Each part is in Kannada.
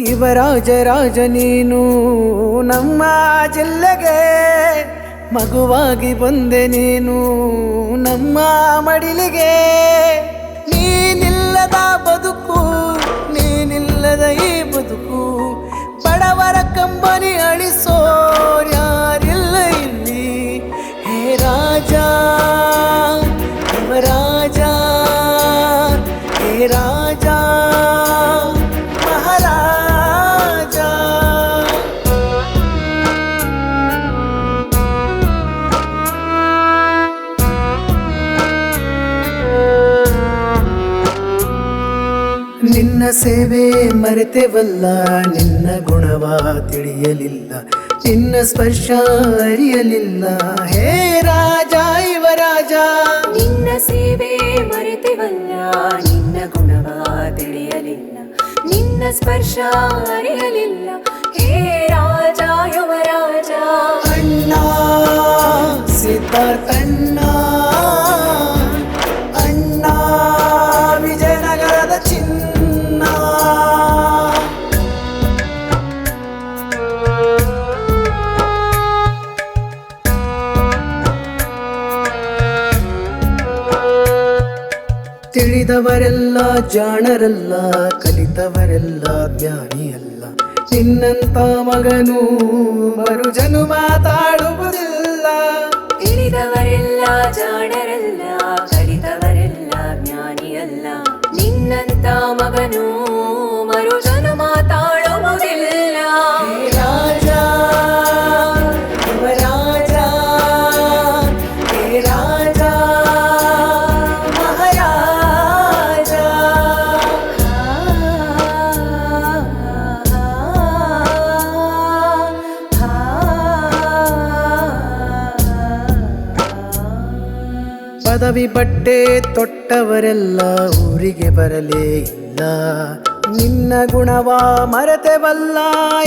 ಯುವರಾಜ ರಾಜ ನೀನು ನಮ್ಮ ಜಿಲ್ಲೆಗೆ, ಮಗುವಾಗಿ ಬಂದೆ ನೀನು ನಮ್ಮ ಮಡಿಲಿಗೆ. ನೀನಿಲ್ಲದ ಬದುಕು, ನೀನಿಲ್ಲದ ಈ ಬದುಕು, ಬಡವರ ಕಂಬನಿ ಅಳಿಸೋರ್ಯಾರಿಲ್ಲ ಇಲ್ಲಿ. ಹೇ ರಾಜ ಯುವರಾಜ, ಹೇ ರಾಜ ಮಹಾರಾಜ. ನಿನ್ನ ಸೇವೆ ಮರೆತೆವಲ್ಲ, ನಿನ್ನ ಗುಣವ ತಿಳಿಯಲಿಲ್ಲ, ನಿನ್ನ ಸ್ಪರ್ಶ ಅರಿಯಲಿಲ್ಲ. ಹೇ ರಾಜ ಯುವರಾಜ, ನಿನ್ನ ಸೇವೆ ಮರೆತೆವಲ್ಲ, ನಿನ್ನ ಗುಣವ ತಿಳಿಯಲಿಲ್ಲ, ನಿನ್ನ ಸ್ಪರ್ಶ ಅರಿಯಲಿಲ್ಲ. ಹೇ ರಾಜ ಯುವರಾಜ. ಅಣ್ಣ ಸಿದ್ಧಾರ್ಥಣ್ಣ, ಅಣ್ಣ ವಿಜಯನಗರದ ಚಿನ್ನ. ತಿಳಿದವರೆಲ್ಲ ಜಾಣರಲ್ಲ, ಕಲಿತವರೆಲ್ಲ ಜ್ಞಾನಿಯಲ್ಲ. ನಿನ್ನಂತ ಮಗನು ಮರು ಜನುಮ ತಾಳುವುದಿಲ್ಲ. ತಿಳಿದವರೆಲ್ಲ ಜಾಣರಲ್ಲ, ಕಲಿತವರೆಲ್ಲ ಜ್ಞಾನಿಯಲ್ಲ. ನಿನ್ನಂತ ಮಗನು ಮರು ಜನುಮ ತಾಳುವುದಿಲ್ಲ. ಹೇ ರಾಜ ಯುವರಾಜ, ಹೇ ರಾಜ ಮಹಾರಾಜ. ಪದವಿ ಬಟ್ಟೆ ತೊಟ್ಟವರೆಲ್ಲ ಊರಿಗೆ ಬರಲೇ ಇಲ್ಲ. ನಿನ್ನ ಗುಣವ ಮರೆತೆವಲ್ಲ,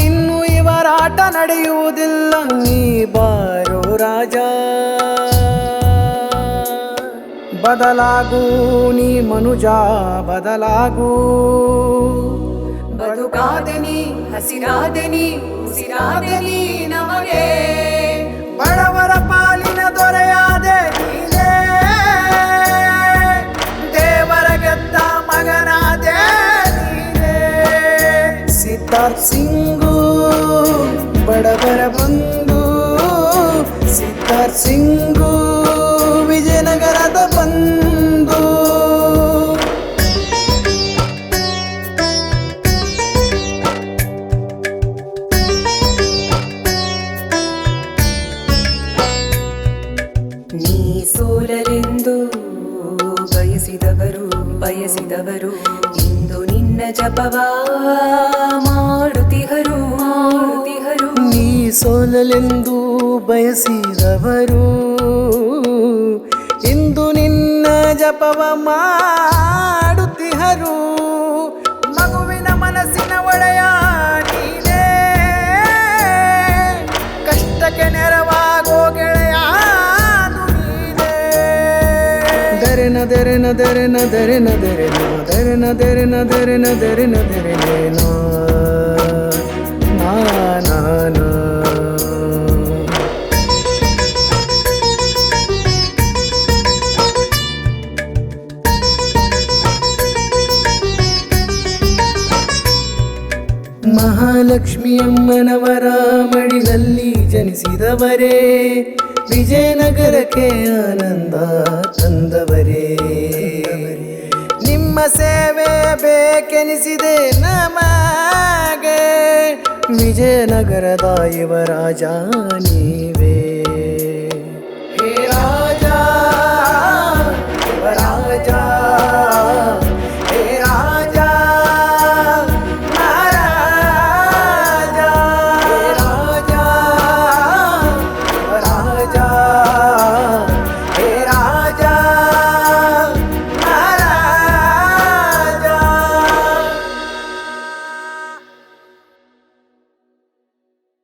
ಇನ್ನು ಇವರಾಟ ನಡೆಯುವುದಿಲ್ಲ. ನೀ ಬಾರೋ ರಾಜ, ಬದಲಾಗು ನೀ ಮನುಜ, ಬದಲಾಗು. ಬದುಕಾದೆನಿ ಹಸಿರಾದೆನಿ ಉಸಿರಾದೆನಿ ನಮಗೆ. ಬಡವರ ಪಾಲಿನ ದೊರೆಯಾದೆ ನೀನೇ, ದೇವರ ಗೆದ್ದ ಮಗನಾದೆ ನೀನೇ. ಸಿದ್ಧಾರ್ಥ್ ಸಿಂಗು ಬಡವರ ಬಂಧು, ಸಿದ್ಧಾರ್ಥ್ ಸಿಂಗು ವಿಜಯನಗರದ ಬಂಧು. ನೀ ಸೋಲಲೆಂದು ಬಯಸಿದವರು ಇಂದು ನಿನ್ನ ಜಪವ ಮಾಡುತ್ತಿಹರು. ನೀ ಸೋಲಲೆಂದು ಬಯಸಿದವರು ಇಂದು ನಿನ್ನ ಜಪವ ಮಾಡುತ್ತಿಹರು. ಮಗುವಿನ ಮನಸ್ಸಿನ ಒಡೆಯ ನೀನೇ, ಕಷ್ಟಕ್ಕೆ ನೆರವಾಗೋ ಗೆಳೆಯ ನೀನೇ. ದರೆನ ದರೆನ ದರೆನ ದರೆನ ದರೆನ ದರೆನ ದರೆನ ದರೆನ ದರೆನ ದರೆನ ನಾ ನಾ ನಾ. ಮಹಾಲಕ್ಷ್ಮಿ ಅಮ್ಮನವರ ಮಡಿಲಲ್ಲಿ ಜನಿಸಿದವರೇ, ವಿಜಯನಗರಕ್ಕೆ ಆನಂದ ತಂದವರೇ. ನಿಮ್ಮ ಸೇವೆ ಬೇಕೆನಿಸಿದೆ ನಮಗೆ, ವಿಜಯನಗರದ ಯುವರಾಜ ನೀವೇ. ಹೇ ರಾಜ ಯುವರಾಜ.